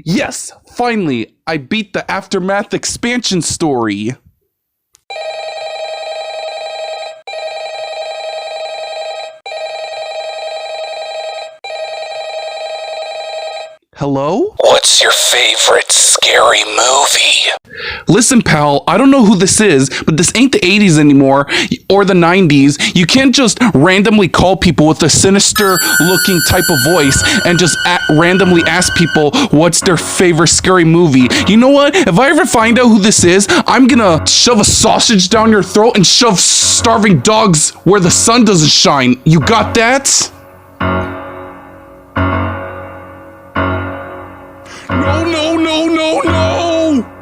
Yes, finally, I beat the Aftermath expansion story. Hello? What's your favorite scary movie? Listen, pal, I don't know who this is, but this ain't the 80s anymore, or the 90s. You can't just randomly call people with a sinister looking type of voice and just randomly ask people what's their favorite scary movie. You know what? If I ever find out who this is, I'm gonna shove a sausage down your throat and shove starving dogs where the sun doesn't shine. You got that? No, no, no, no, no!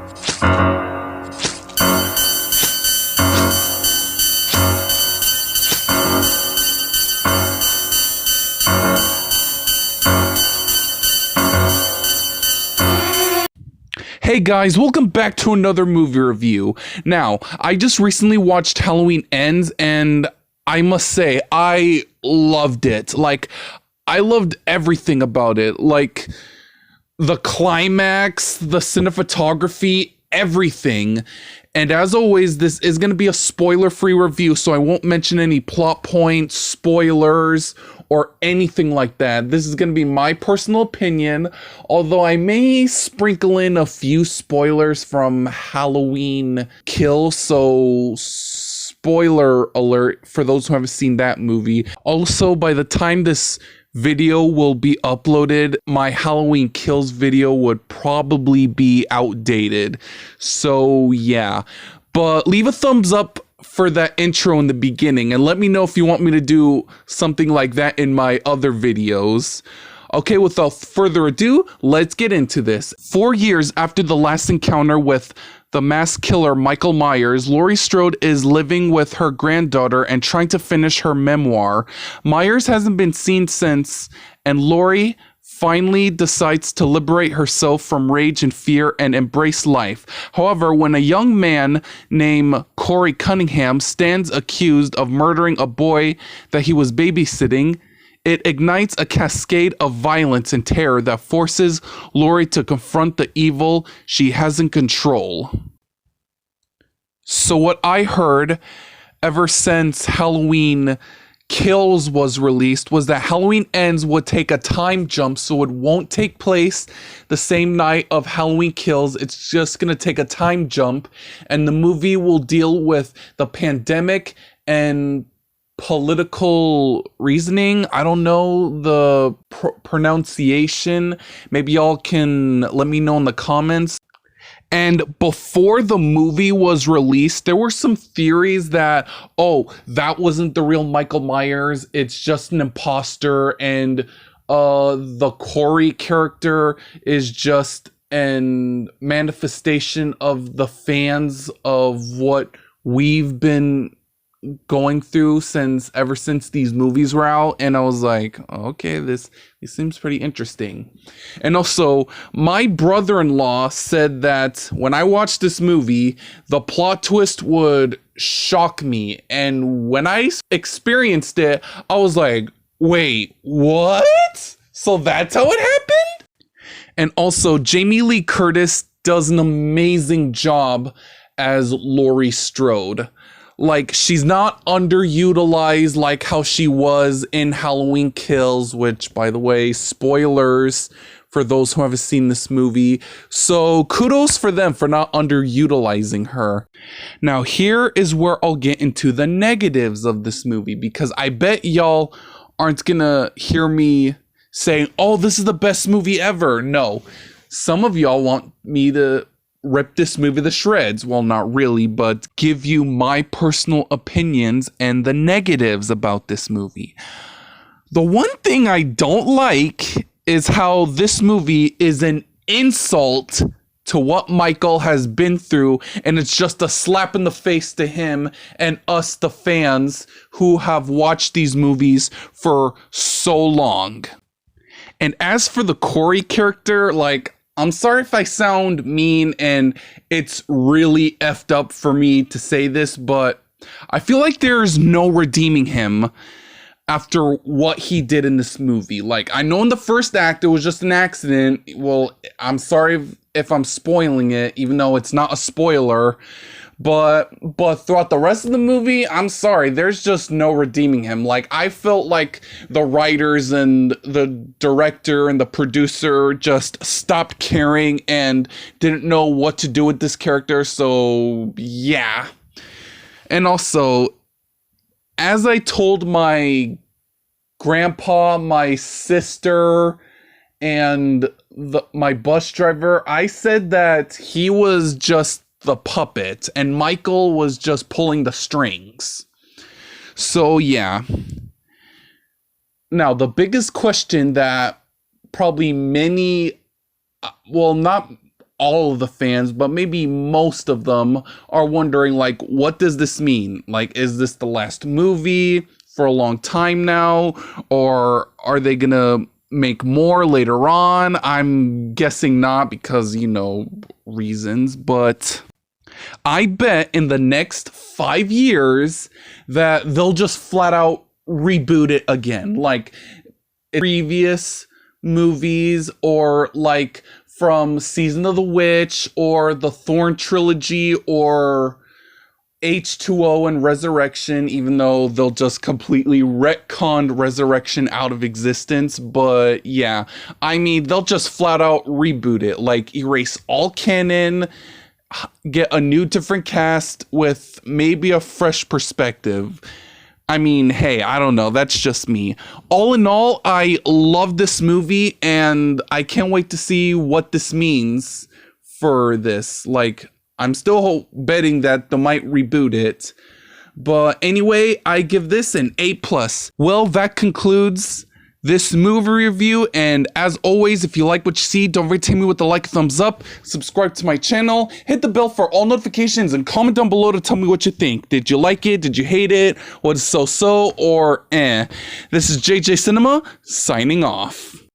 Hey guys, welcome back to another movie review. Now, I just recently watched Halloween Ends and I must say, I loved it. Like, I loved everything about it. Like, the climax, the cinematography, everything. And as always, this is going to be a spoiler-free review, so I won't mention any plot points, spoilers, or anything like that. This is going to be my personal opinion, although I may sprinkle in a few spoilers from Halloween Kills, so spoiler alert for those who haven't seen that movie. Also, by the time this video will be uploaded, my Halloween Kills video would probably be outdated. So yeah, but leave a thumbs up for that intro in the beginning and let me know if you want me to do something like that in my other videos. Okay, without further ado, let's get into this. 4 years after the last encounter with the mass killer Michael Myers, Laurie Strode is living with her granddaughter and trying to finish her memoir. Myers hasn't been seen since, and Laurie finally decides to liberate herself from rage and fear and embrace life. However, when a young man named Corey Cunningham stands accused of murdering a boy that he was babysitting, it ignites a cascade of violence and terror that forces Laurie to confront the evil she has in control. So what I heard ever since Halloween Kills was released was that Halloween Ends would take a time jump, so it won't take place the same night of Halloween Kills. It's just going to take a time jump, and the movie will deal with the pandemic and political reasoning. I don't know the pronunciation. Maybe y'all can let me know in the comments. And before the movie was released, there were some theories that, oh, that wasn't the real Michael Myers, it's just an imposter, and the Corey character is just an manifestation of the fans of what we've been going through ever since these movies were out. And I was like, okay, this seems pretty interesting. And also, my brother-in-law said that when I watched this movie, the plot twist would shock me, and when I experienced it, I was like, wait, what? So that's how it happened? And also, Jamie Lee Curtis does an amazing job as Laurie Strode. Like, she's not underutilized like how she was in Halloween Kills, which, by the way, spoilers for those who haven't seen this movie. So kudos for them for not underutilizing her. Now, here is where I'll get into the negatives of this movie, because I bet y'all aren't gonna hear me saying, oh, this is the best movie ever. No, some of y'all want me to rip this movie to shreds. Well, not really, but give you my personal opinions and the negatives about this movie. The one thing I don't like is how this movie is an insult to what Michael has been through, and it's just a slap in the face to him and us, the fans, who have watched these movies for so long. And as for the Corey character, like, I'm sorry if I sound mean and it's really effed up for me to say this, but I feel like there's no redeeming him. after what he did in this movie. Like, I know in the first act it was just an accident. Well, I'm sorry if I'm spoiling it, even though it's not a spoiler. But throughout the rest of the movie, I'm sorry, there's just no redeeming him. Like, I felt like the writers and the director and the producer just stopped caring and didn't know what to do with this character. So, yeah. And also, as I told my grandpa, my sister, and my bus driver, I said that he was just the puppet and Michael was just pulling the strings. So yeah. Now, the biggest question that probably many, well, not all of the fans, but maybe most of them are wondering, like, what does this mean? Like, is this the last movie for a long time now? Or are they gonna make more later on? I'm guessing not because, reasons, but I bet in the next 5 years that they'll just flat out reboot it again. Like previous movies, or like from Season of the Witch or the Thorn trilogy or H2O and Resurrection, even though they'll just completely retcon Resurrection out of existence. But yeah, I mean, they'll just flat out reboot it, like erase all canon, get a new different cast with maybe a fresh perspective. I mean, hey, I don't know. That's just me. All in all, I love this movie and I can't wait to see what this means for this. Like, I'm still betting that they might reboot it. But anyway, I give this an A+. Well, that concludes this movie review, and as always, if you like what you see, don't forget to hit me with the like, thumbs up, subscribe to my channel, hit the bell for all notifications, and comment down below to tell me what you think. Did you like it? Did you hate it? Was so-so or eh? This is JJ Cinema, signing off.